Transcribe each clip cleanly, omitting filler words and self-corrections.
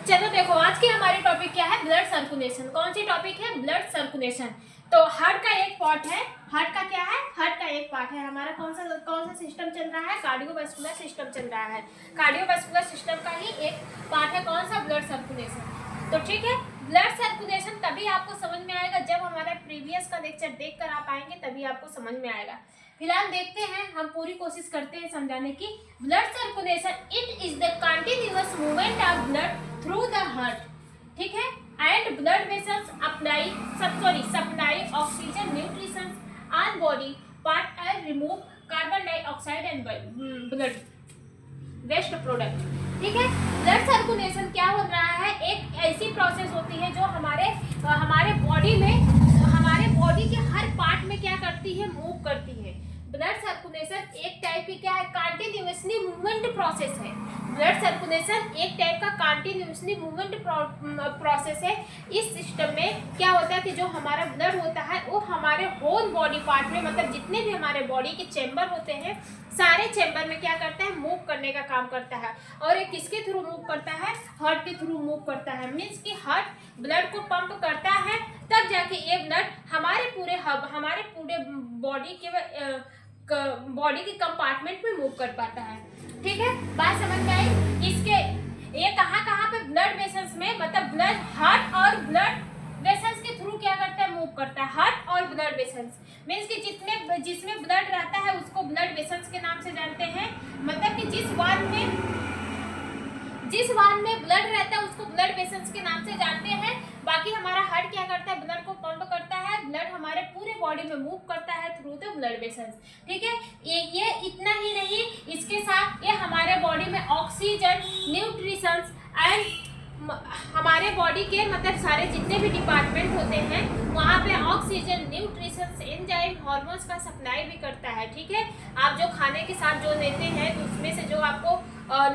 चलो देखो, आज की हमारी टॉपिक क्या है, ब्लड सर्कुलेशन। कौन सी टॉपिक है, ब्लड सर्कुलेशन। तो हार्ट का एक पार्ट है, हार्ट का क्या है, हार्ट का एक पार्ट है हमारा। कौन सा सिस्टम चल रहा है, कार्डियोवास्कुलर सिस्टम चल रहा है। कार्डियोवास्कुलर सिस्टम का ही एक पार्ट है कौन सा, ब्लड सर्कुलेशन। तो ठीक है, ब्लड सर्कुलेशन तभी आपको समझ में आएगा जब हमारा प्रीवियस का लेक्चर देख कर आप आएंगे, तभी आपको समझ में आएगा। फिलहाल देखते हैं, हम पूरी कोशिश करते हैं समझाने की। Blood circulation, it is the continuous movement of blood through the heart, ठीक है, and blood vessels supply oxygen nutrition on body part and remove carbon dioxide and blood waste product. ठीक है, ब्लड सर्कुलेशन क्या हो रहा है, एक ऐसी प्रोसेस होती है जो हमारे बॉडी के हर पार्ट में क्या करती है, मूव करती है। ब्लड सर्कुलेशन एक टाइप की क्या है, कंटिन्यूअसली मूवमेंट प्रोसेस है। ब्लड सर्कुलेशन एक टाइप का कंटिन्यूअसली मूवमेंट प्रोसेस है। इस सिस्टम में क्या होता है कि जो हमारा ब्लड होता है वो हमारे होल बॉडी पार्ट में, मतलब जितने भी हमारे बॉडी के चैम्बर होते हैं, सारे चैम्बर में क्या करता है, मूव करने का काम करता है। और ये किसके थ्रू मूव करता है, हार्ट के थ्रू मूव करता है। मीन्स कि हार्ट ब्लड को पंप करता है, तब जाके ये ब्लड हमारे पूरे बॉडी के कंपार्टमेंट में मूव कर पाता है। ठीक है, बात समझ में आई। ये कहाँ पे, ब्लड वेसल्स में, मतलब ब्लड हार्ट और ब्लड वेसल्स के थ्रू क्या करता है, मूव करता है। हार्ट और ब्लड वेसल्स मीन्स कि जिसमें ब्लड रहता है उसको ब्लड वेसल्स के नाम से जानते हैं। मतलब कि जिस वाल्व में ब्लड रहता है उसको ब्लड वेसल्स के नाम से जानते हैं। बाकी हमारा हार्ट क्या करता है, ब्लड को पंप करता है, ब्लड हमारे पूरे बॉडी में मूव करता है थ्रू द ब्लड वेसल्स। ठीक है, ये इतना ही नहीं, इसके साथ ये हमारे बॉडी में ऑक्सीजन, न्यूट्रिशन एंड हमारे बॉडी के मतलब सारे जितने भी डिपार्टमेंट होते हैं वहाँ पे ऑक्सीजन, न्यूट्रिशन, एंजाइम, हार्मोन्स का सप्लाई भी करता है। ठीक है, आप जो खाने के साथ जो लेते हैं तो उसमें से जो आपको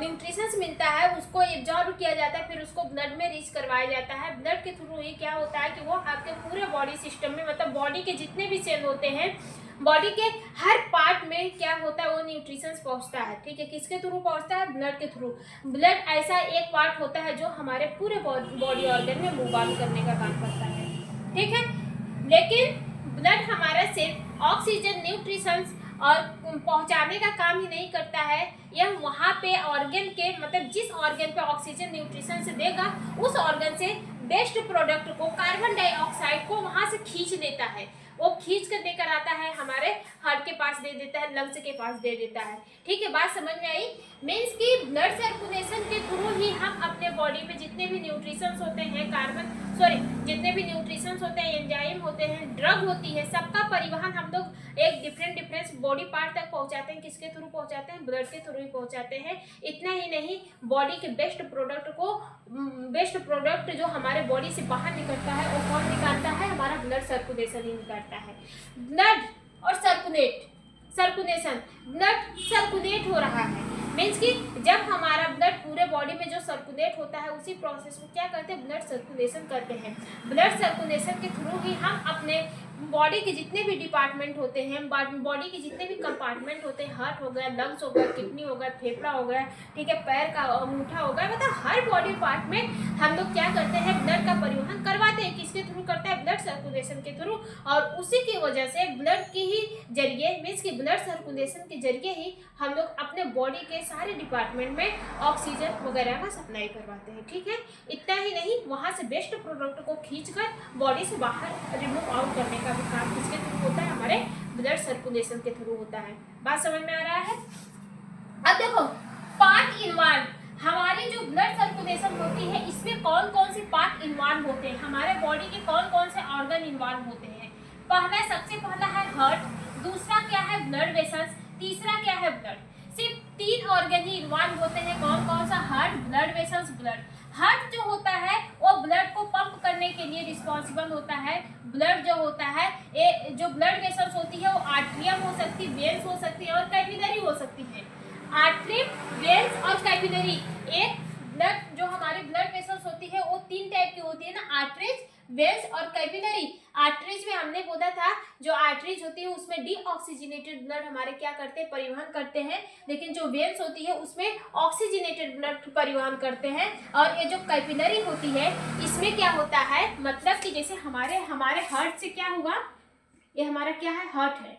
न्यूट्रिशंस मिलता है उसको एब्जॉर्ब किया जाता है, फिर उसको ब्लड में रीच करवाया जाता है। ब्लड के थ्रू ही क्या होता है कि वो आपके पूरे बॉडी सिस्टम में, मतलब बॉडी के जितने भी सेल होते हैं, बॉडी के हर पार्ट में क्या होता है, वो न्यूट्रिशंस पहुंचता है। ठीक है, किसके थ्रू पहुंचता है, ब्लड के थ्रू। ब्लड ऐसा एक पार्ट होता है जो हमारे पूरे बॉडी ऑर्गन में मूव ऑन करने का काम करता है। ठीक है, लेकिन ब्लड हमारा सिर्फ ऑक्सीजन, न्यूट्रिशंस और पहुंचाने का काम ही नहीं करता है, यह वहाँ पे ऑर्गन के, मतलब जिस ऑर्गन पे ऑक्सीजन न्यूट्रिशन से देगा उस ऑर्गन से बेस्ट प्रोडक्ट को, कार्बन डाइऑक्साइड को वहाँ से खींच लेता है। वो खींच कर देकर आता है, हमारे हार्ट के पास दे देता है, लंग्स के पास दे देता है। ठीक है, बात समझ में आई। मीन्स कि ब्लड सर्कुलेशन के थ्रू ही हम अपने बॉडी में जितने भी न्यूट्रिशंस होते हैं, जितने भी न्यूट्रिशंस होते हैं, एंजाइम होते हैं, ड्रग होती है, सबका परिवहन हम लोग एक डिफरेंट बॉडी पार्ट तक पहुंचाते हैं। किसके थ्रू पहुंचाते हैं, ब्लड के थ्रू ही पहुंचाते हैं। इतना ही नहीं, बॉडी के बेस्ट प्रोडक्ट जो हमारे बॉडी से बाहर निकलता है वो कौन निकालता है, हमारा ब्लड सर्कुलेशन ही निकालता है। ब्लड और सर्कुलेशन, ब्लड सर्कुलेट हो रहा है, मीन्स कि जब हमारा ब्लड पूरे बॉडी में जो सर्कुलेट होता है उसी प्रोसेस को क्या करते हैं, ब्लड सर्कुलेशन करते हैं। ब्लड सर्कुलेशन के थ्रू ही हम अपने बॉडी के जितने भी डिपार्टमेंट होते हैं, बॉडी के जितने भी कंपार्टमेंट होते हैं, हार्ट हो गया, लंग्स हो गया, किडनी हो गया, फेफड़ा हो गया, ठीक है, पैर का अंगूठा हो गया, मतलब हर बॉडी पार्ट में हम लोग क्या करते हैं, ब्लड का परिवहन करवाते हैं। किसके थ्रू करता है, ब्लड सर्कुलेशन के थ्रू। और उसी की वजह से ब्लड के ही जरिए, मीन्स कि ब्लड सर्कुलेशन के जरिए ही हम लोग अपने बॉडी के सारे डिपार्टमेंट में ऑक्सीजन वगैरह का सप्लाई करवाते हैं। ठीक है, इतना ही नहीं, वहाँ से बेस्ट प्रोडक्ट को खींचकर बॉडी से बाहर रिमूव आउट करने का भी काम किसके थ्रू होता है, हमारे ब्लड सर्कुलेशन के थ्रू होता है। बात समझ में आ रहा है। अब देखो, पार्ट इन्वॉल्व, हमारी जो ब्लड सर्कुलेशन होती है इसमें कौन कौन से पार्ट इन्वॉल्व होते हैं, हमारे बॉडी के कौन कौन से ऑर्गन इन्वॉल्व होते हैं। सबसे पहला है हार्ट, दूसरा क्या है, ब्लड वेसल्स, तीसरा क्या है, ब्लड। सिर्फ 3 ऑर्गन ही इन्वॉल्व होते हैं। कौन कौन सा, heart, blood vessels, blood. Heart जो होता है वो ब्लड को पंप करने के लिए रिस्पॉन्सिबल होता है। ब्लड जो होता है, ये जो ब्लड वेसल्स होती है वो आर्टरियम हो सकती है, वेन्स हो सकती है और कैपिलरी हो सकती है। आर्टरी, वेन्स और कैपिलरी। एक ब्लड जो हमारी ब्लड वेसल्स होती है वो 3 टाइप की होती है ना, आर्टरीज, वेन्स और कैपिलरी। आर्टरीज में हमने बोला था जो आर्टरीज होती है उसमें डीऑक्सीजनेटेड ब्लड हमारे क्या करते हैं, परिवहन करते हैं, लेकिन जो वेन्स होती है उसमें ऑक्सीजनेटेड ब्लड परिवहन करते हैं। और ये जो कैपिलरी होती है इसमें क्या होता है, मतलब कि जैसे हमारे हार्ट से क्या हुआ, ये हमारा क्या है, हार्ट है,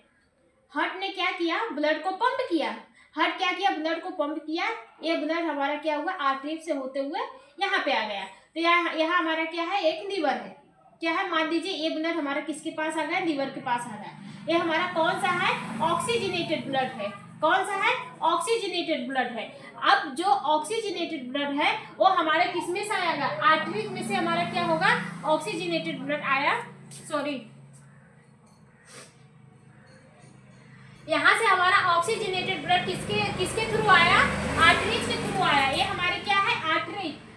हार्ट ने क्या किया, ब्लड को पंप किया, हार्ट क्या किया, ब्लड को पंप किया, ये ब्लड हमारा क्या हुआ, आर्टरी से होते हुए यहाँ पे आ गया। तो यहाँ हमारा क्या है, एक लीवर है, क्या है, मान लीजिए ये ब्लड हमारा किसके पास आ गया, लीवर के पास आ गया। ये हमारा कौन सा है, ऑक्सीजनेटेड ब्लड है, कौन सा है, ऑक्सीजनेटेड ब्लड है। अब जो ऑक्सीजनेटेड ब्लड है वो हमारे किस में से आएगा, आर्टरीज में से हमारा क्या होगा, ऑक्सीजनेटेड ब्लड आया, सॉरी, यहाँ से हमारा ऑक्सीजनेटेड ब्लड किसके थ्रू आया, आर्टरीज के थ्रू आया। ये हमारे क्या है,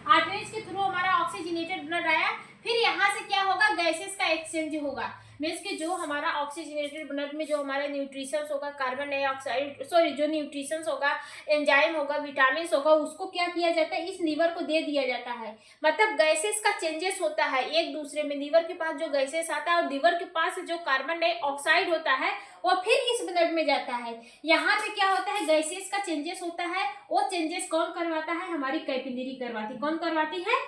आर्टरीज के थ्रू हमारा ऑक्सीजनेटेड ब्लड आया। फिर यहाँ से क्या होगा, गैसेस का एक्सचेंज होगा, मीन्स कि जो हमारा ऑक्सीजनेटेड ब्लड में जो हमारा न्यूट्रिशंस होगा, कार्बन डाइऑक्साइड, सॉरी, जो न्यूट्रिशंस होगा, एंजाइम होगा, विटामिन होगा, उसको क्या किया जाता है, इस लीवर को दे दिया जाता है। मतलब गैसेस का चेंजेस होता है एक दूसरे में, लीवर के पास जो गैसेस आता है और लीवर के पास जो कार्बन डाइऑक्साइड होता है वो फिर इस ब्लड में जाता है। यहाँ पे क्या होता है, गैसेस का चेंजेस होता है, वो चेंजेस कौन करवाता है, हमारी कैपिलरी करवाती, कौन करवाती है,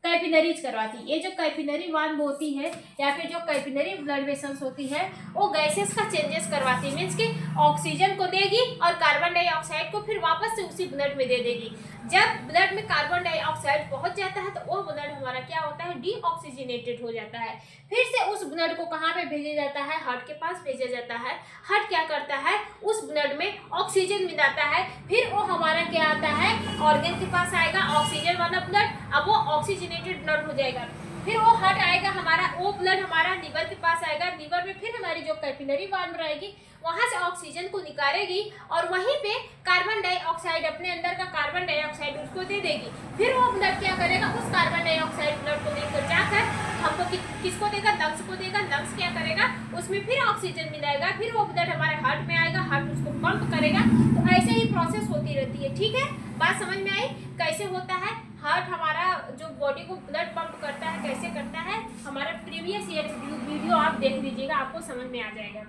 कैपिलरीज करवाती। ये जो कैपिलरी वाल्व होती है या फिर जो कैपिलरी ब्लड वेसल्स होती है वो गैसेस का चेंजेस करवाती है, मीन्स कि ऑक्सीजन को देगी और कार्बन डाइऑक्साइड को फिर वापस से उसी ब्लड में दे देगी। जब ब्लड में कार्बन डाइऑक्साइड पहुंच जाता है तो वो ब्लड हमारा क्या होता है, डीऑक्सीजनेटेड हो जाता है। फिर से उस ब्लड को कहाँ पे भेजा जाता है, हार्ट के पास भेजा जाता है। हार्ट क्या करता है, उस ब्लड में ऑक्सीजन मिलाता है, फिर वो हमारा क्या आता है, ऑर्गन के पास आएगा ऑक्सीजन वाला ब्लड, अब वो ऑक्सीजनेटेड ब्लड हो जाएगा। फिर वो हार्ट आएगा हमारा, वो ब्लड हमारा लीवर के पास आएगा, लीवर में फिर हमारी जो कैपिलरी वाल्व रहेगी वहां से ऑक्सीजन को निकालेगी और वहीं पे कार्बन डाइऑक्साइड, अपने अंदर का कार्बन डाइऑक्साइड उसको दे देगी। फिर वो ब्लड क्या करेगा, उस कार्बन डाइऑक्साइड ब्लड को लेकर जाकर हमको किसको देगा, लंग्स को देगा, लंग्स क्या करेगा, उसमें फिर ऑक्सीजन मिलाएगा, फिर वो ब्लड हमारे हार्ट में आएगा, हार्ट उसको पंप करेगा। तो ऐसे ही प्रोसेस होती रहती है, ठीक है, बात समझ में आई कैसे होता है। हार्ट हमारा जो बॉडी को ब्लड पंप करता है, कैसे करता है, हमारा प्रीवियस ईयर वीडियो आप देख लीजिएगा, आपको समझ में आ जाएगा,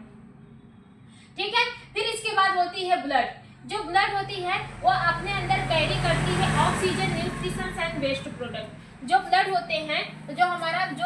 ठीक है। फिर इसके बाद होती है ब्लड। जो ब्लड होती है वो अपने अंदर कैरी करती है oxygen, nutritions and waste product. जो ब्लड होते हैं, जो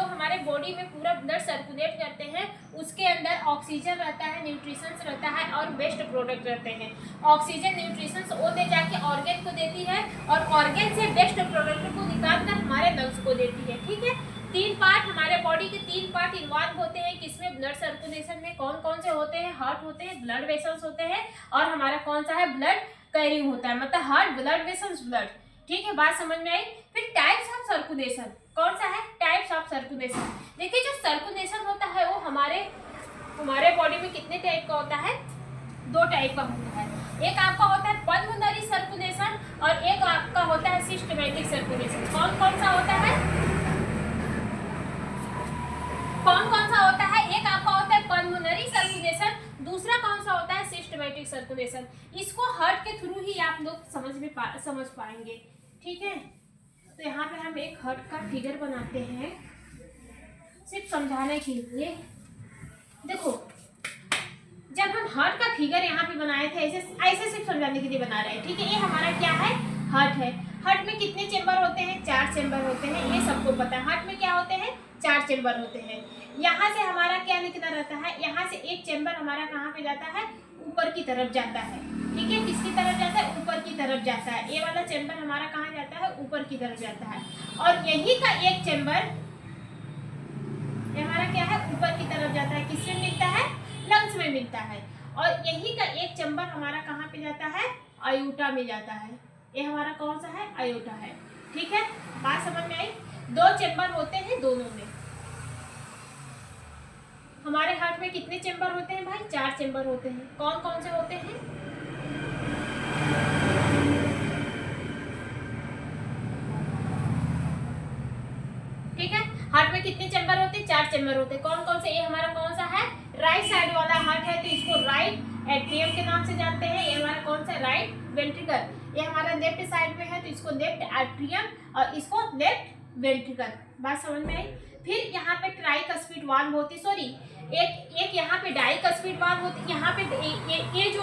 हमारे बॉडी में पूरा ब्लड सर्कुलेट करते हैं, उसके अंदर ऑक्सीजन रहता है, न्यूट्रिशंस रहता है और वेस्ट प्रोडक्ट रहते हैं। ऑक्सीजन, न्यूट्रिशंस वो ले जाके ऑर्गन को देती है और ऑर्गन से वेस्ट प्रोडक्ट को निकाल कर हमारे लंग्स को देती है, ठीक है। तीन पार्ट, हमारे बॉडी के तीन पार्ट इन्वॉल्व होते हैं, किसमें, ब्लड सर्कुलेशन में। कौन कौन से होते हैं, हार्ट होते हैं, ब्लड वेसल्स होते हैं और हमारा कौन सा है, ब्लड कैरिंग होता है, मतलब हार्ट, ब्लड वेसल्स, ब्लड, ठीक है, बात समझ में आई। फिर टाइप्स ऑफ सर्कुलेशन, कौन सा है, टाइप्स ऑफ सर्कुलेशन। देखिए जो सर्कुलेशन होता है वो हमारे बॉडी में कितने टाइप का होता है, दो टाइप का होता है। एक आपका होता है पल्मोनरी सर्कुलेशन और एक आपका होता है सिस्टमैटिक सर्कुलेशन। कौन कौन सा होता है, एक आपका होता है पल्मोनरी सर्कुलेशन, दूसरा कौन सा होता है, सिस्टमैटिक सर्कुलेशन। इसको हार्ट के थ्रू ही आप लोग समझ पाएंगे, ठीक है। तो यहाँ पे हम एक हार्ट का फिगर बनाते हैं सिर्फ समझाने के लिए। देखो जब हम हार्ट का फिगर यहाँ पे बनाए थे, ऐसे सिर्फ समझाने के लिए बना रहे हैं, ठीक है। ये हमारा क्या है, हार्ट है। हार्ट में कितने चेंबर होते हैं, 4 चेंबर होते हैं, ये सबको पता है। हार्ट में क्या होते हैं, 4 चेंबर होते हैं। यहाँ से हमारा क्या निकला रहता है, यहाँ से एक चेंबर हमारा कहाँ पे जाता है, ऊपर की तरफ जाता है, ठीक है। किसकी तरफ जाता है, ऊपर की तरफ जाता है। ये वाला चेंबर हमारा कहाँ जाता है, ऊपर की तरफ जाता है। और यही का एक चेंबर हमारा क्या है, ऊपर की तरफ जाता है, किसमें मिलता है, लंग्स में मिलता है। और यही का एक चेंबर हमारा कहाँ पे जाता है, आयोटा में जाता है। ये हमारा कौन सा है, आयोटा है, ठीक है, बात समझ में आई। 2 चेंबर होते हैं दोनों में। हमारे हार्ट में कितने चेंबर होते हैं भाई, 4 चेंबर होते हैं। कौन कौन से होते हैं, ठीक है। हार्ट में कितने चेंबर होते हैं, 4 चेंबर होते हैं। कौन कौन से, ये हमारा कौन सा है, राइट साइड वाला हार्ट है तो इसको राइट एट्रियम के नाम से जानते हैं। ये हमारा कौन सा, राइट वेंट्रिकल। ये हमारा लेफ्ट साइड में है तो इसको लेफ्ट एट्रियम और इसको लेफ्ट वेंट्रिकल, बात समझ में आई। फिर यहाँ पे ट्राइकस्पिड वाल्व होती, सॉरी एक यहाँ पे डाइकस्पिड वाल्व होती। यहाँ पे ये जो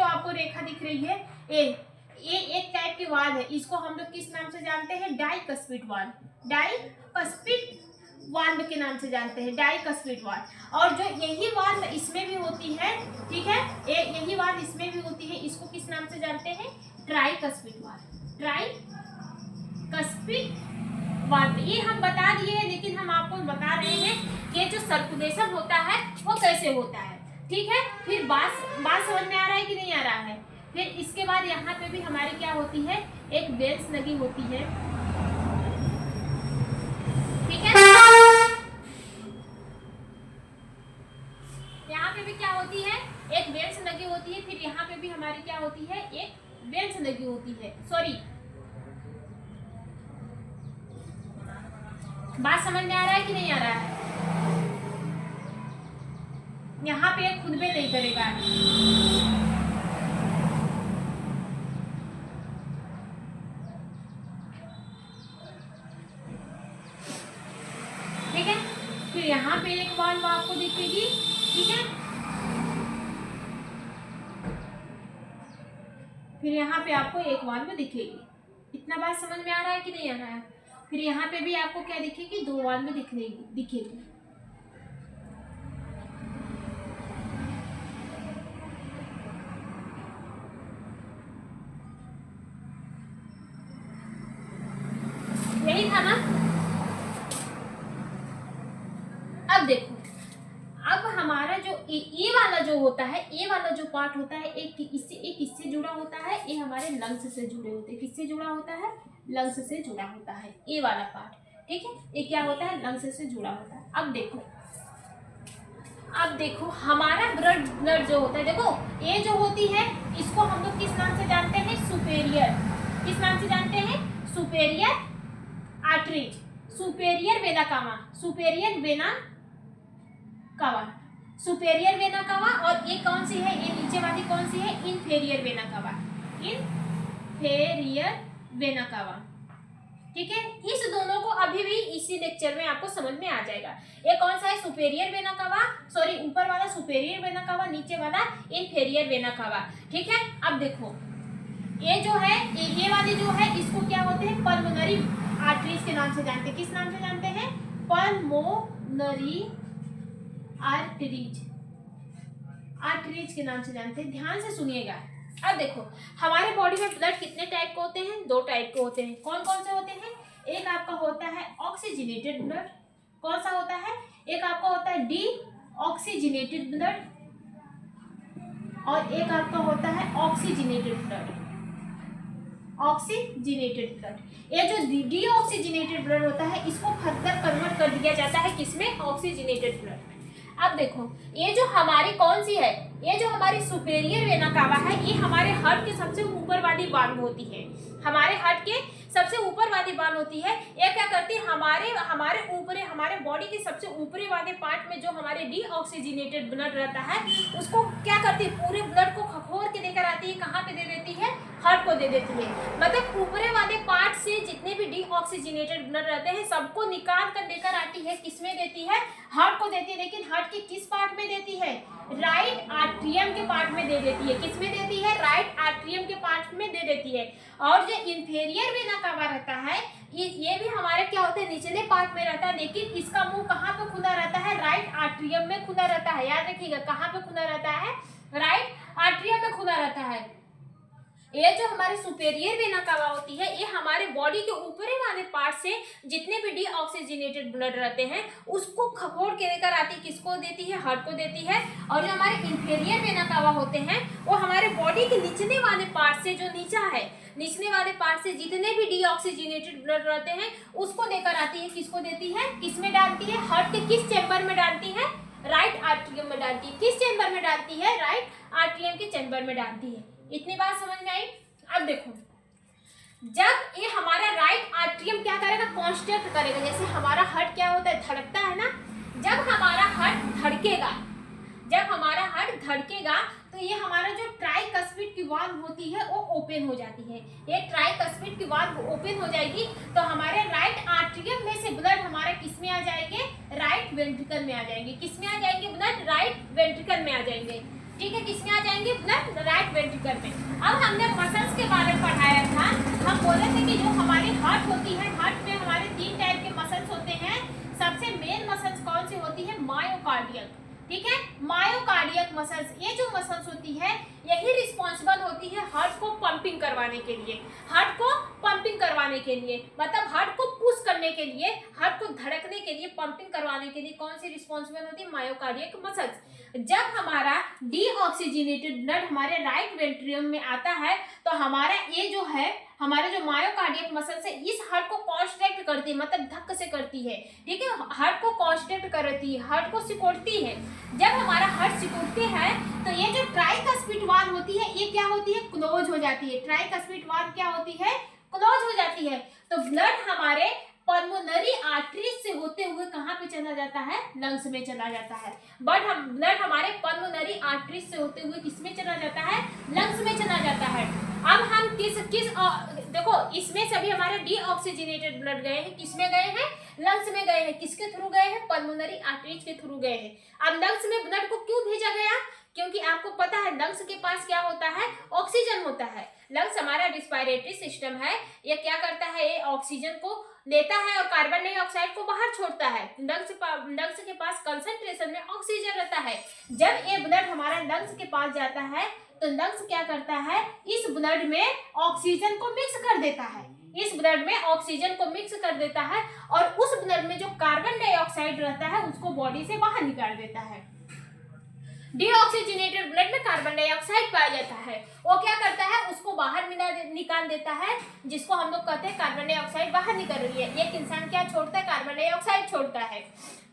आपको रेखा दिख रही है, ये एक टाइप की वाल्व है, इसको हम लोग किस नाम से जानते हैं? डाइकस्पिड वाल्व, डाइकस्पिड वाल्व के नाम से जानते हैं, डाइकस्पिड वाल्व। और जो यही वाल्व इसमें भी होती है, ठीक है, यही वाल्व इसमें भी होती है, इसको किस नाम से जानते हैं? Tricuspid valve, tricuspid valve. ये हम बता दिए हैं, लेकिन हम आपको बता रहे हैं कि जो सर्कुलेशन होता है वो कैसे होता है, ठीक है। फिर बात समझ में आ रहा है कि नहीं आ रहा है? फिर इसके बाद यहाँ पे भी हमारी क्या होती है? एक वेल्स लगी होती है, ठीक है। यहाँ पे भी क्या होती है? एक वेल्स लगी होती है। फिर यहाँ पे भी हमारी क्या होती है? एक वेल्स लगी होती है, सॉरी। बात समझ में आ रहा है कि नहीं आ रहा है? यहाँ पे खुद में नहीं करेगा, ठीक है। फिर यहाँ पे एक वाल्व आपको दिखेगी, ठीक है। फिर यहाँ पे आपको एक वाल्व दिखेगी। इतना बात समझ में आ रहा है कि नहीं आ रहा है? फिर यहाँ पे भी आपको क्या दिखेगी? दो वाल्व दिखेगी। यही था ना? अब देखो, अब हमारा जो ए वाला जो होता है, ए वाला जो पार्ट होता है, एक किससे जुड़ा होता है? ये हमारे लंग्स से जुड़े होते हैं। किससे जुड़ा होता है? लंग्स से जुड़ा होता है ए वाला पार्ट, ठीक है। ये क्या होता है? लंग्स से जुड़ा होता है। अब देखो हमारा ब्लड जो होता है, देखो ये जो होती है, इसको हम लोग किस नाम से जानते हैं? सुपेरियर। किस नाम से जानते हैं? Superior arteries, superior vena cava, superior vena cava, superior vena cava. और ये कौन सी है? ये नीचे वाली कौन सी है? Inferior vena cava, inferior vena cava, ठीक है। इस दोनों को अभी भी इसी लेक्चर में आपको समझ में आ जाएगा। ये कौन सा है? सुपेरियर वेना कावा, सॉरी ऊपर वाला सुपेरियर वेना कावा, नीचे वाला इन्फेरियर वेना कावा, ठीक है। अब देखो ये जो है, ये वाली जो है, इसको क्या होते हैं? पल्मोनरी आर्टरीज के नाम से जानते हैं। किस नाम से जानते हैं? पल्मोनरी आर्टरीज, आर्टरीज के नाम से जानते हैं। ध्यान से सुनिएगा। अब देखो हमारे बॉडी में ब्लड कितने टाइप के होते हैं? दो टाइप के होते हैं। कौन कौन से होते हैं? एक आपका होता है ऑक्सीजनेटेड ब्लड। कौन सा होता है? एक आपका होता है डी ऑक्सीजनेटेड ब्लड, और एक आपका होता है ऑक्सीजनेटेड ब्लड, ऑक्सीजनेटेड ब्लड। ये जो डी ऑक्सीजनेटेड ब्लड होता है, इसको फर्दर कन्वर्ट कर दिया जाता है किसमें? ऑक्सीजनेटेड ब्लड में। अब देखो ये जो हमारी कौन सी है? ये जो हमारी सुपेरियर वेना कावा है, ये हमारे हार्ट के सबसे ऊपर वाली वाल्व होती है। हमारे हार्ट के सबसे ऊपर वाली वाल्व होती है। ये क्या करती है? हमारे बॉडी के सबसे ऊपरी वाले पार्ट में जो हमारे डीऑक्सीजनेटेड ब्लड रहता है, उसको क्या करती है? पूरे ब्लड को खखोर के लेकर आती है। कहाँ पे दे देती है? हार्ट को दे देती है। मतलब ऊपरे वाले पार्ट से जितने भी डीऑक्सीजनेटेड ब्लड रहते हैं, सबको निकाल कर लेकर आती है। किसमें देती है? हार्ट को देती है। लेकिन हार्ट के किस पार्ट में देती है? राइट आर्ट्रियम के पार्ट में दे देती है। किसमें देती है? राइट आर्ट्रियम के पार्ट में दे देती है। और जो इंफेरियर वेना कावा रहता है, ये भी हमारे क्या होते हैं? निचले पार्ट में रहता है। लेकिन इसका मुंह कहाँ पे खुला रहता है? राइट आर्ट्रियम में खुला रहता है। याद रखिएगा, कहाँ पे खुला रहता है? राइट आर्ट्रियम में खुला रहता है। ये जो हमारी सुपेरियर वेना कावा होती है, ये हमारे बॉडी के ऊपरी वाले पार्ट से जितने भी डीऑक्सीजनेटेड ब्लड रहते हैं, उसको खखोर के लेकर आती, किसको देती है? हार्ट को देती है। और जो हमारे इंफेरियर वेना कावा होते हैं, वो हमारे बॉडी के निचले वाले पार्ट से, जो नीचा है, निचले वाले पार्ट से जितने भी डीऑक्सीजनेटेड ब्लड रहते हैं, उसको लेकर आती है। किसको देती है? किसमें डालती है? हार्ट के किस चैम्बर में डालती है? राइट आर्ट्रियम में डालती है। किस चैम्बर में डालती है? राइट आर्ट्रियम के चैम्बर में डालती है। इतनी बात समझ में आई? अब देखो, जब ये हमारा राइट आर्ट्रियम क्या करेगा? कॉन्स्ट्रक्ट करेगा। जैसे हमारा हार्ट क्या होता है? धड़कता है ना। जब हमारा हार्ट धड़केगा, तो ये हमारा जो ट्राइकस्पिड की वाल्व होती है वो ओपन हो जाती है। ये ट्राइकस्पिड की वाल्व ओपन हो जाएगी तो हमारे राइट आर्टरियम में से ब्लड हमारे किस में आ जाएंगे, राइट वेंट्रिकल में आ जाएंगे। किस में आ जाएंगे ब्लड, राइट वेंट्रिकल में आ जाएंगे। ठीक है, किस में आ जाएंगे ब्लड, राइट वेंट्रिकल में। अब हमने मसल्स के बारे में पढ़ाया था, हम बोले थे कि जो हमारी हार्ट होती है, हार्ट में हमारे 3 टाइप के मसल्स होते हैं। सबसे मेन मसल्स कौन सी होती है, मायोकार्डियल। ठीक है, मायोकार्डियल मसल्स, ये जो मसल्स होती है यही रिस्पॉन्सिबल होती है हार्ट को पंपिंग करवाने के लिए, हार्ट को पंपिंग करवाने के लिए, मतलब हार्ट को पुश करने के लिए, हार्ट को धड़कने के लिए, पंपिंग करवाने के लिए कौन सी रिस्पॉन्सिबल होती है, मायोकार्डियल मसल्स। जब हमारा डीऑक्सीजनेटेड ब्लड हमारे राइट वेंट्रियम में आता है तो हमारा ये जो है, हमारे जो मायोकार्डियल मसल्स है इस हार्ट को कॉन्स्ट्रैक्ट करती है, मतलब धक्का से करती है। ठीक है, हार्ट को कॉन्स्ट्रैक्ट करती है, हार्ट को सिकोड़ती है। जब हमारा हार्ट सिकोड़ते हैं तो ये जो ट्राइकस्पिड वाल्व होती है ये क्या होती है, क्लोज हो जाती है। ट्राइकस्पिड वाल्व क्या होती है, क्लोज हो जाती है। तो ब्लड हमारे पल्मोनरी आर्टरीज से होते हुए कहाँ पे चला जाता है, लंग्स में चला जाता है। ब्लड हमारे पल्मोनरी आर्टरीज से होते हुए किस में चला जाता है, लंग्स में चला जाता है। अब हम किस देखो इसमें सभी हमारे डीऑक्सीजनेटेड ब्लड गए हैं, किस में गए हैं, लंग्स में गए हैं। किसके थ्रू गए हैं, पल्मोनरी आर्टरीज के थ्रू गए हैं। अब लंग्स में ब्लड को क्यों भेजा गया, क्योंकि आपको पता है लंग्स के पास क्या होता है, ऑक्सीजन होता है। लंग्स हमारा रिस्पायरेटरी सिस्टम है, ये क्या करता है, ये ऑक्सीजन को लेता है और कार्बन डाइऑक्साइड को बाहर छोड़ता है। लंग्स के पास कंसंट्रेशन में ऑक्सीजन रहता है। जब ये ब्लड हमारा लंग्स के पास जाता है तो लंग्स क्या करता है, इस ब्लड में ऑक्सीजन को मिक्स कर देता है, इस ब्लड में ऑक्सीजन को मिक्स कर देता है और उस ब्लड में जो कार्बन डाइऑक्साइड रहता है उसको बॉडी से बाहर निकाल देता है। डीऑक्सीजनेटेड ब्लड में कार्बन डाइऑक्साइड पाया जाता है, वो क्या करता है, उसको बाहर निकाल देता है, जिसको हम लोग कहते हैं कार्बन डाइऑक्साइड बाहर निकल रही है। एक इंसान क्या छोड़ता है, कार्बन डाइऑक्साइड छोड़ता है।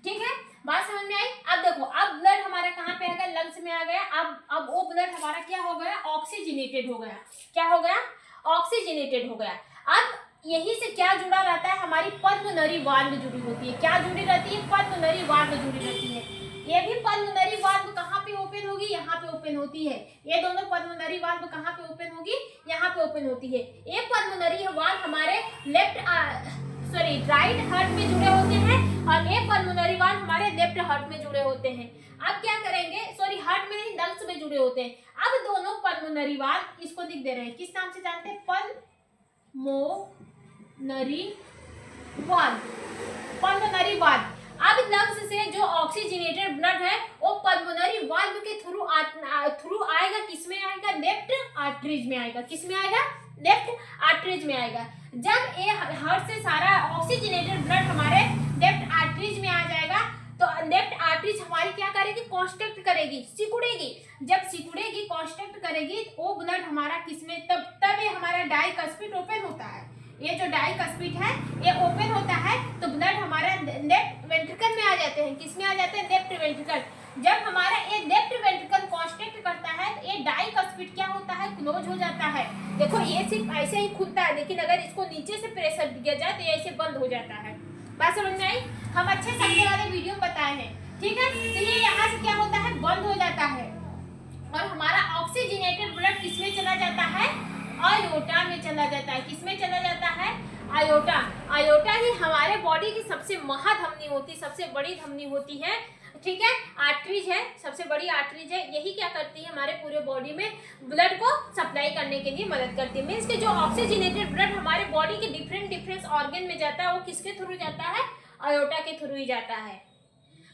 ठीक है, बात समझ में आई। अब देखो, अब ब्लड हमारा कहाँ पे आ गया, लंग्स में आ गया। अब वो ब्लड हमारा क्या हो गया, ऑक्सीजनेटेड हो गया। क्या हो गया, ऑक्सीजनेटेड हो गया। अब यही से क्या जुड़ा रहता है, हमारी पल्मोनरी वाल्व जुड़ी होती है। क्या जुड़ी रहती है, पल्मोनरी वाल्व जुड़ी रहती है। ये भी पल्मोनरी वाल्व कहाँ पे ओपन होगी, यहाँ पे ओपन होती है। ये दोनों पल्मोनरी वाल्व कहाँ पे ओपन होगी, यहाँ पे ओपन होती है। ये पल्मोनरी वाल्व हमारे राइट हार्ट में जुड़े होते हैं और ये पल्मोनरी वाल्व हमारे लेफ्ट हार्ट में जुड़े होते हैं। अब क्या करेंगे, हार्ट में नहीं, लंग्स में जुड़े होते हैं। अब दोनों पल्मोनरी वाल्व, इसको लिख दे रहे हैं, किस नाम से जानते हैं, पल्मोनरी वाल्व, पल्मोनरी वाल्व। अब लंग्स से जो ऑक्सीजनेटेड ब्लड है वो पल्मोनरी वाल्व के थ्रू आएगा, किस में आएगा, लेफ्ट आर्टरीज में आएगा। किस में आएगा, लेफ्ट आर्टरीज में आएगा। जब ये हार्ट से सारा ऑक्सीजनेटेड ब्लड हमारे लेफ्ट आर्टरीज में आ जाएगा तो लेफ्ट आर्टरीज हमारी क्या करेगी, कॉन्स्ट्रक्ट करेगी, सिकुड़ेगी। जब सिकुड़ेगी, कॉन्स्ट्रक्ट करेगी, वो ब्लड हमारा किसमें, तब ये हमारा डाइकस्पिड ओपन होता है। ये जो डाइकस्पिड है ये ओपन होता है तो ब्लड हमारा लेफ्ट वेंट्रिकल में आ जाते हैं। किस में आ जाते हैं, लेफ्ट वेंट्रिकल। जब हमारा ये लेफ्ट वेंट्रिकल कॉन्स्ट्रक्ट करता है तो ये डाइकस्पिड क्या होता है, क्लोज हो जाता है। देखो ये सिर्फ ऐसे ही खुलता है, लेकिन अगर इसको नीचे से प्रेशर दिया जाए तो ये ऐसे बंद हो जाता है। बात समझ में आई। हम अच्छे समझने वाले वीडियो बताए हैं। ठीक है, तो ये यहाँ से क्या होता है, बंद हो जाता है और हमारा ऑक्सीजनेटेड ब्लड किस में चला जाता है, आयोटा में चला जाता है। किस में चला जाता है, आयोटा। आयोटा ही हमारे बॉडी की सबसे महाधमनी होती, सबसे बड़ी धमनी होती है। ठीक है, आर्टरीज है, सबसे बड़ी आर्टरीज है। यही क्या करती है, हमारे पूरे बॉडी में ब्लड को सप्लाई करने के लिए मदद करती है। मीन्स कि जो ऑक्सीजनेटेड ब्लड हमारे बॉडी के डिफरेंट ऑर्गन में जाता है वो किसके थ्रू जाता है, आयोटा के थ्रू ही जाता है।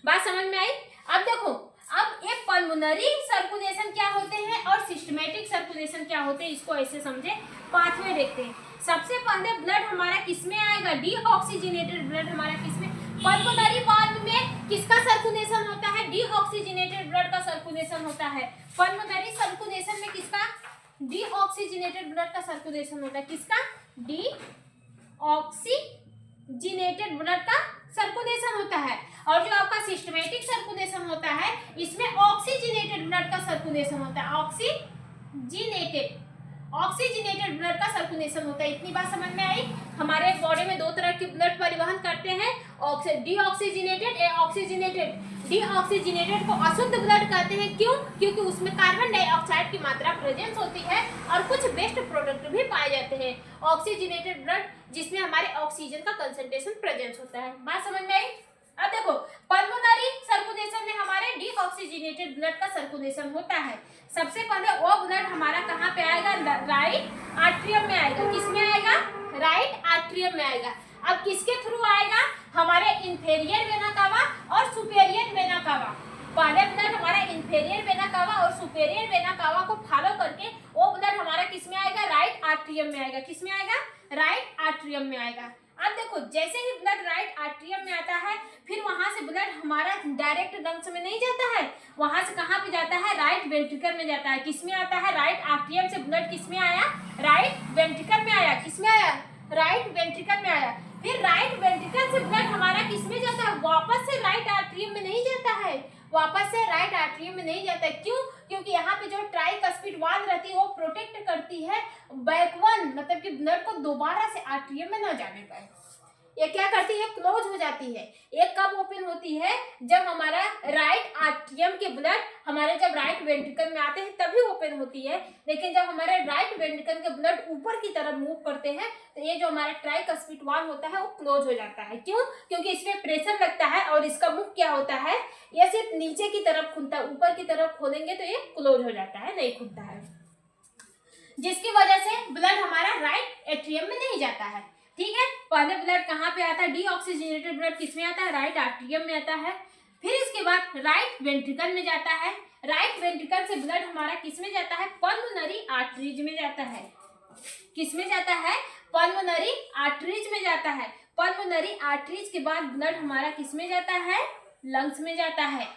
बात समझ में आई। अब देखो, अब ये पल्मोनरी सर्कुलेशन क्या होते हैं और सिस्टमेटिक सर्कुलेशन क्या होते हैं, इसको ऐसे समझे, पाथवे देखते हैं। सबसे पहले ब्लड हमारा किसमें आएगा, डीऑक्सीजनेटेड ब्लड हमारा किसमें, पल्मोनरी वाल्व में किसका सर्कुलेशन होता है, डीऑक्सीजनेटेड ब्लड का सर्कुलेशन होता है। पल्मोनरी सर्कुलेशन में किसका, डीऑक्सीजनेटेड ब्लड का सर्कुलेशन होता है। किसका, डीऑक्सीजनेटेड ब्लड का सर्कुलेशन होता है। और जो आपका सिस्टमेटिक सर्कुलेशन होता है इसमें ऑक्सीजनेटेड ब्लड का सर्कुलेशन होता है। ऑक्सीजनेटेड ऑक्सीजनेटेड ब्लड का सर्कुलेशन होता है। इतनी बात समझ में आई। हमारे बॉडी में दो तरह के ब्लड परिवहन करते हैं, डीऑक्सीजनेटेड, ऑक्सीजनेटेड। डीऑक्सीजनेटेड को अशुद्ध ब्लड कहते हैं। क्यों? क्योंकि उसमें कार्बन डाइऑक्साइड की मात्रा प्रेजेंस होती है और कुछ वेस्ट प्रोडक्ट भी पाए जाते हैं। ऑक्सीजनेटेड ब्लड जिसमें हमारे ऑक्सीजन का कंसंट्रेशन प्रेजेंस होता है। बात समझ में आई। अब देखो पल्मोनरी सर्कुलेशन में हमारे डीऑक्सीजनेटेड ब्लड का सर्कुलेशन होता है। सबसे पहले वो ब्लड हमारा कहाँ पे आएगा? राइट आर्ट्रियम में आएगा। किस में आएगा? राइट आर्ट्रियम में आएगा। अब किसके थ्रू आएगा? हमारे इंफेरियर वेना कावा और सुपेरियर वेना कावा। पहले ब्लड हमारा इंफेरियर वेना कावा और सुपेरियर वेना कावा को फॉलो करके वो ब्लड हमारा किस में आएगा? राइट आर्ट्रियम में आएगा। किस में आएगा? राइट आर्ट्रियम में आएगा। अब देखो जैसे ही ब्लड राइट आर्ट्रियम में आता है, फिर वहां से ब्लड हमारा डायरेक्ट लंग्स में नहीं जाता है, वहां से कहाँ पे जाता है? राइट वेंट्रिकल में जाता है। किस में आता है? राइट आर्ट्रियम से ब्लड किस में आया? राइट वेंट्रिकल में आया। किस में आया? राइट वेंट्रिकल में आया। फिर राइट वेंट्रिकल से ब्लड हमारा किस में जाता है? वापस से राइट आर्ट्रियम में नहीं जाता है, वापस से राइट आर्ट्रियम में नहीं जाता है। क्यों? क्योंकि यहाँ पे जो ट्राइकस्पिड वाल रहती है वो प्रोटेक्ट करती है बैकवन, मतलब कि ब्लड को दोबारा से आर्ट्रियम में न जाने पाए। ये क्या करती है? क्लोज हो जाती है। ये कब ओपन होती है? जब हमारा राइट आर्ट्रियम के ब्लड हमारे जब राइट वेंट्रिकल में आते हैं तभी ओपन होती है। लेकिन जब हमारे राइट वेंट्रिकल के ब्लड ऊपर की तरफ मूव करते हैं तो ये जो हमारा ट्राइकस्पिड वाल होता है वो क्लोज हो जाता है। क्यों? क्योंकि इसमें प्रेशर लगता है और इसका मुख क्या होता है? ये सिर्फ नीचे की तरफ खुलता है, ऊपर की तरफ खोलेंगे तो ये क्लोज हो जाता है, नहीं खुलता है, जिसकी वजह से ब्लड हमारा राइट एट्रियम में नहीं जाता है। ठीक है। पहले ब्लड कहाँ पे आता है? डीऑक्सीजनेटेड ब्लड किस में आता है? राइट आर्ट्रियम में आता है। फिर इसके बाद राइट वेंट्रिकल में जाता है। राइट वेंट्रिकल से ब्लड हमारा किस में जाता है? पल्मोनरी आर्टरीज में जाता है। किस में जाता है? पल्मोनरी आर्टरीज में जाता है। पल्मोनरी आर्टरीज के बाद ब्लड हमारा किस में जाता है? लंग्स में जाता है।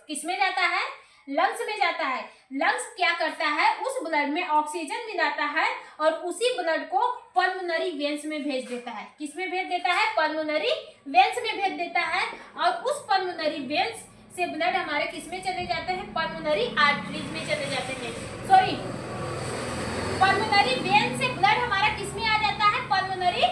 किस में जाता है? लंग्स में जाता है। लंग्स क्या करता है? उस ब्लड में ऑक्सीजन मिलाता है और उसी ब्लड को पल्मोनरी वेन्स में भेज देता है। किस में भेज देता है? पल्मोनरी वेन्स में भेज देता है और उस पल्मोनरी वेन्स से ब्लड हमारे किस में चले जाते हैं? पल्मोनरी आर्टरीज में चले जाते हैं। सॉरी, पल्मोनरी वेन से ब्लड हमारा किस में आ जाता है? पल्मोनरी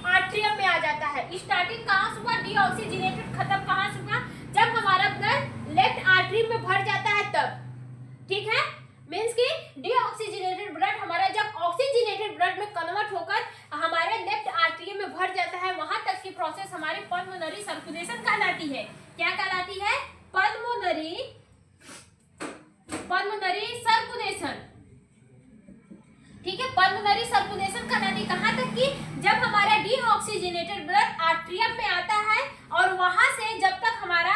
आर्ट्रियम में आ जाता है। स्टार्टिंग कहाँ से हुआ? डीऑक्सीजनेटेड खत्म कहाँ से हुआ? जब हमारा ब्लड लेफ्ट आर्टरी में भर जाता है तब। ठीक है। मीन्स कि डीऑक्सीजनेटेड ब्लड हमारा जब ऑक्सीजनेटेड ब्लड में कन्वर्ट होकर हमारे लेफ्ट आर्टरी में भर जाता है, वहां तक की प्रोसेस हमारी पल्मोनरी सर्कुलेशन कहलाती है। क्या कहलाती है? Pulmonary circulation. ठीक है। पल्मोनरी सर्कुलेशन कहलाती कहाँ तक की? जब हमारा डीऑक्सीजनेटेड ब्लड आर्ट्रियम में आता है और वहां से जब तक हमारा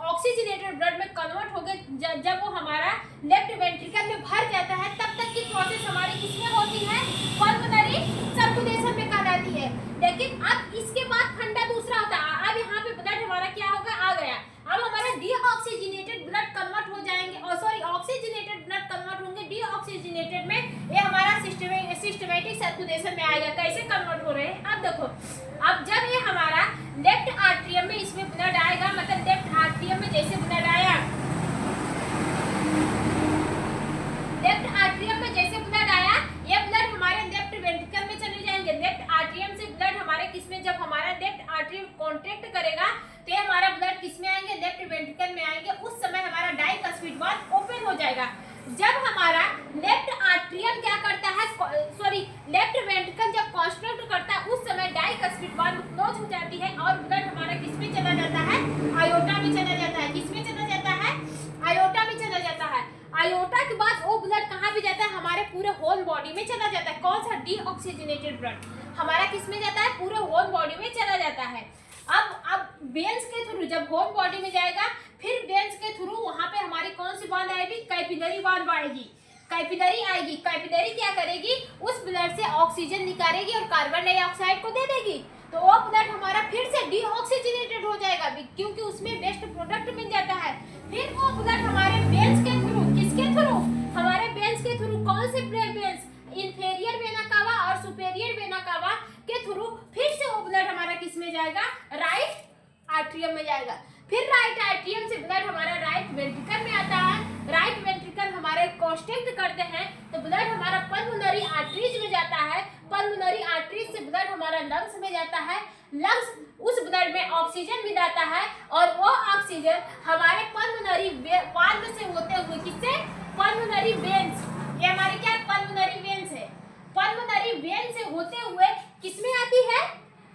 ऑक्सीजनेटेड ब्लड में कन्वर्ट हो गए, जब वो हमारा लेफ्ट वेंट्रिकल में भर जाता है तब तक की प्रोसेस हमारी किसमें होती है? पल्मोनरी सर्कुलेशन में कहलाती है। लेकिन अब इसके बाद फंडा दूसरा होता है। अब यहाँ पे ब्लड हमारा क्या होगा? आ गया। अब हमारा डीऑक्सीजनेटेड ब्लड कन्वर्ट हो जाएंगे, और सॉरी ऑक्सीजनेटेड ब्लड कन्वर्ट होंगे डीऑक्सीजनेटेड में। ये हमारा सिस्टमैटिक सर्कुलेशन में आएगा। कैसे कन्वर्ट हो रहे हैं? अब देखो, अब जब ये हमारा लेफ्ट आर्ट्रियम में इसमें ब्लड आएगा, मतलब लेफ्ट आर्ट्रियम में जैसे ब्लड आया, लेफ्ट आर्ट्रियम में जैसे ब्लड आया, ये ब्लड हमारे लेफ्ट वेंट्रिकल में चले जाएंगे। लेफ्ट आर्ट्रियम से ब्लड हमारे किसमें? जब हमारा लेफ्ट आर्ट्रियम कॉन्ट्रैक्ट करेगा तो ये हमारा ब्लड किसमें आएंगे? लेफ्ट वेंट्रिकल में आएंगे। उस समय हमारा डाइकस्पिड वाल्व ओपन हो जाएगा। जब हमारा लेफ्ट आर्ट्रियम क्या करता है? सॉरी, लेफ्ट वेंट्रिकल जब कॉन्स्ट्रक्ट करता है उस समय डाइकस्पिड वाल्व क्लोज हो जाती है और ब्लड हमारा किसमें चला जाता है? आयोटा में चला जाता है। किसमें चला जाता है? आयोटा में चला जाता है। आयोटा के बाद वो ब्लड कहाँ भी जाता है? हमारे पूरे होल बॉडी में चला जाता है। कौन सा? डीऑक्सीजनेटेड ब्लड हमारा किसमें जाता है? पूरे होल बॉडी में चला जाता है। अब वेन्स के थ्रू जब होल बॉडी में जाएगा, फिर वेन्स के थ्रू वहां पे हमारी कौन सी बांध आएगी? कैपिलरी बांध आएगी। कैपिलरी आएगी। कैपिलरी क्या करेगी? उस ब्लड से ऑक्सीजन निकालेगी और कार्बन डाइऑक्साइड को दे देगी। तो वो ब्लड हमारा फिर से डीऑक्सीजनेटेड हो जाएगा, क्योंकि उसमें वेस्ट प्रोडक्ट मिल जाता है। फिर वो ब्लड हमारे वेन्स के थ्रू, किसके थ्रू? हमारे वेन्स के थ्रू। कौन से वेन्स? इंफेरियर वेना कावा और सुपेरियर वेना कावा के थ्रू फिर से वो ब्लड हमारा किस में जाएगा? राइट आर्ट्रियम में जाएगा। फिर राइट आर्ट्रियम से ब्लड हमारा राइट वेंट्रिकल में आता है। राइट वेंट्रिकल हमारे कॉन्स्ट्रिक्ट करते हैं तो ब्लड हमारा पल्मोनरी आर्टरीज में जाता है, पल्मोनरी आर्टरीज से ब्लड हमारा लंग्स में जाता है, लंग्स उस ब्लड में ऑक्सीजन भी जाता है और वो ऑक्सीजन हमारे पल्मोनरी वाल्व से होते हुए किससे, पल्मोनरी वेन्स, ये हमारे क्या पल्मोनरी वेन्स है, पल्मोनरी वेन से होते हुए किसमें आती है,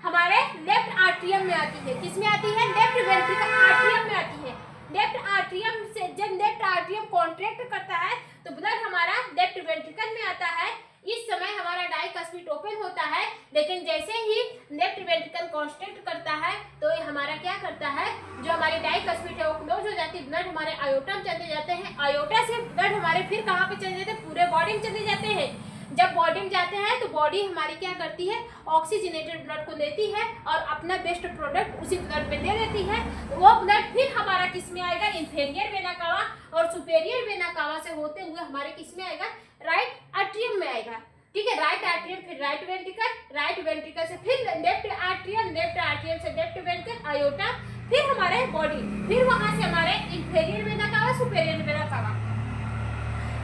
हमारे लेफ्ट आर्ट्रियम में आती है, किसमें आती है, लेफ्ट वेंट्रिकल आर्ट्रियम में आती है। लेफ्ट आर्ट्रियम से जब लेफ्ट आर्ट्रियम कॉन्ट्रैक्ट करता है तो ब्लड हमारा लेफ्ट वेंट्रिकल में आता है, इस समय हमारा डाइकस्पिड ओपन होता है, लेकिन जैसे ही लेफ्ट वेंट्रिकल कॉन्ट्रैक्ट करता है तो ये हमारा क्या करता है, जो हमारी डाइकस्पिड है वो क्लोज हो जाती है, ब्लड हमारे आयोटा में चले जाते हैं, आयोटा से ब्लड हमारे फिर कहाँ पे चले जाते हैं, पूरे बॉडी में चले जाते हैं। जब बॉडी में जाते हैं तो बॉडी हमारी क्या करती है, ऑक्सीजनेटेड ब्लड को लेती है और अपना बेस्ट प्रोडक्ट उसी ब्लड में दे देती है। वो ब्लड फिर हमारा किस में आएगा, इंफीरियर वेना कावा और सुपेरियर वेना कावा से होते हुए हमारे किस में आएगा, राइट आर्ट्रियम में आएगा। ठीक है, राइट आर्ट्रियम, फिर राइट वेंट्रिकल, राइट वेंट्रिकल से फिर लेफ्ट आर्ट्रियम, लेफ्ट आर्ट्रियम से लेफ्ट वेंट्रिकल, आयोटा, फिर हमारे बॉडी, फिर वहां से हमारे inferior vena cava, superior vena cava.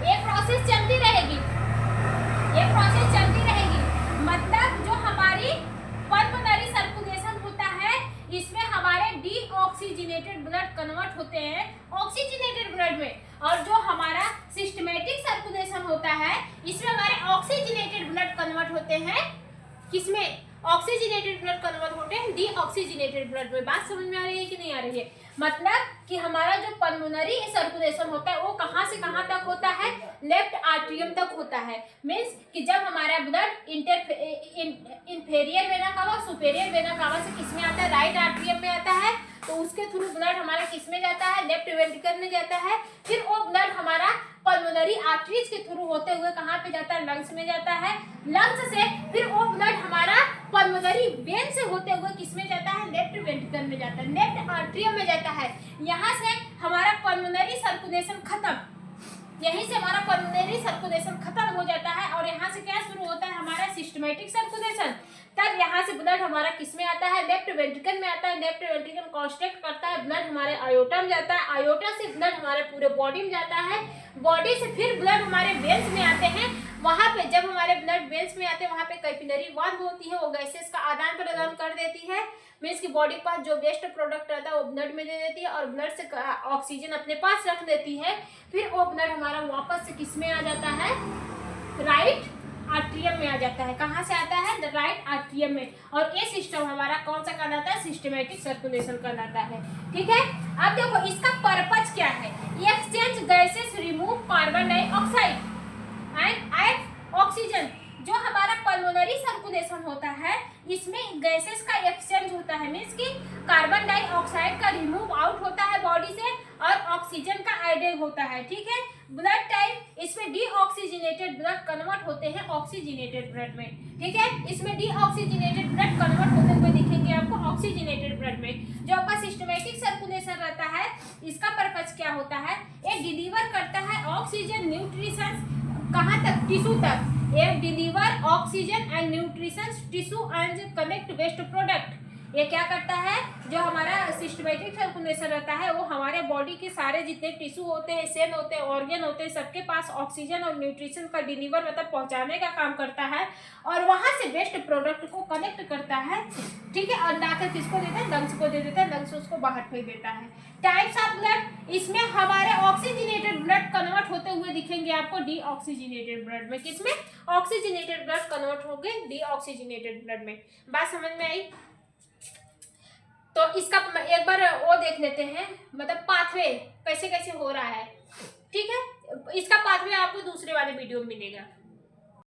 ये प्रोसेस चलती रहेगी, ये प्रोसेस चलती रहेगी। मतलब जो हमारी पल्मोनरी सर्कुलेशन होता है इसमें हमारे डीऑक्सीजनेटेड ब्लड कन्वर्ट होते हैं ऑक्सीजनेटेड ब्लड में, और जो हमारा सिस्टमैटिक सर्कुलेशन होता है इसमें हमारे ऑक्सीजनेटेड ब्लड कन्वर्ट होते हैं किसमें, ऑक्सीजनेटेड ब्लड कन्वर्ट होते हैं डीऑक्सीजनेटेड ब्लड में। बात समझ में आ रही है कि नहीं आ रही है, मतलब कि हमारा जो पल्मोनरी सर्कुलेशन होता है वो कहाँ से कहाँ तक होता है, लेफ्ट आर्ट्रियम तक होता है। मीन्स कि जब हमारा blood inferior vena cava, superior vena cava से किस में आता है, राइट आर्ट्रियम में आता है, तो उसके थ्रू ब्लड हमारा किस में जाता है, लेफ्ट वेंट्रिकल में जाता है, फिर वो ब्लड हमारा पल्मोनरी आर्टरीज के थ्रू होते हुए कहाँ पे जाता है, लंग्स में जाता है, लंग्स से फिर वो ब्लड हमारा पल्मोनरी वेन से होते हुए किस में जाता है, लेफ्ट वेंट्रिकल में जाता है, लेफ्ट आर्ट्रियम में जाता है। यहाँ से हमारा पल्मोनरी सर्कुलेशन खत्म, यहीं से हमारा पल्मोनरी सर्कुलेशन खत्म हो जाता है और यहाँ से क्या शुरू होता है, हमारा सिस्टमैटिक सर्कुलेशन। तब यहाँ से ब्लड हमारा किस में आता है, लेफ्ट वेंट्रिकल में आता है, लेफ्ट वेंट्रिकल कॉन्स्ट्रक्ट करता है, ब्लड हमारे आयोटा में जाता है, आयोटा से ब्लड हमारे पूरे बॉडी में जाता है, बॉडी से फिर ब्लड हमारे वेन्स में आते हैं। वहाँ पे जब हमारे ब्लड वेन्स में आते हैं वहाँ पे कैपिलरी वाल्व होती है, वो गैसेस का आदान प्रदान कर देती है, मीन्स की बॉडी पास जो वेस्ट प्रोडक्ट रहता है वो ब्लड में दे देती है और ब्लड से ऑक्सीजन अपने पास रख देती है, फिर वो ब्लड हमारा वापस से किस में आ जाता है, राइट आर्ट्रियम में आ जाता है। कहाँ से आता है, राइट आर्ट्रियम में। और ये सिस्टम हमारा कौन सा कहलाता है, सिस्टमैटिक सर्कुलेशन कहलाता है। ठीक है, अब देखो इसका पर्पज क्या है, ये exchange gases remove carbon dioxide and oxygen. जो हमारा पल्मोनरी सर्कुलेशन होता है इसमें गैसेस का एक्सचेंज होता है, मीन्स कि कार्बन डाइऑक्साइड का रिमूव आउट होता है बॉडी से और ऑक्सीजन का एडेड होता है। ठीक है, ब्लड टाइप इसमें डीऑक्सीजनेटेड ब्लड कन्वर्ट होते हैं ऑक्सीजनेटेड ब्लड में। ठीक है, इसमें डीऑक्सीजनेटेड ब्लड कन्वर्ट होते हुए दिखेंगे आपको ऑक्सीजनेटेड ब्लड में। जो आपका सिस्टमैटिक सर्कुलेशन रहता है इसका पर्पज क्या होता है, ये डिलीवर करता है ऑक्सीजन न्यूट्रिशन कहाँ तक, टिश्यू तक। ये deliver oxygen and nutrition tissue and connect waste product. ये क्या करता है, जो हमारा सिस्टमैटिक सर्कुलेशन रहता है वो हमारे बॉडी के सारे जितने टिश्यू होते हैं, सेल होते हैं, ऑर्गन होते हैं, सबके पास ऑक्सीजन और न्यूट्रिशन का डिलीवर मतलब पहुंचाने का काम करता है और वहां से वेस्ट प्रोडक्ट को कनेक्ट करता है। ठीक है, और लाकर किसको देता है, लंग्स को दे देता है, लंग्स उसको बाहर फेंक देता है। टाइप्स ऑफ ब्लड, इसमें हमारे ऑक्सीजनेटेड ब्लड कन्वर्ट होते हुए दिखेंगे आपको डीऑक्सीजनेटेड ब्लड में। किसमें, ऑक्सीजनेटेड ब्लड कन्वर्ट हो गए डीऑक्सीजनेटेड ब्लड में। बात समझ में आई? तो इसका एक बार वो देख लेते हैं, मतलब पाथवे कैसे कैसे हो रहा है। ठीक है, इसका पाथवे आपको दूसरे वाले वीडियो में मिलेगा।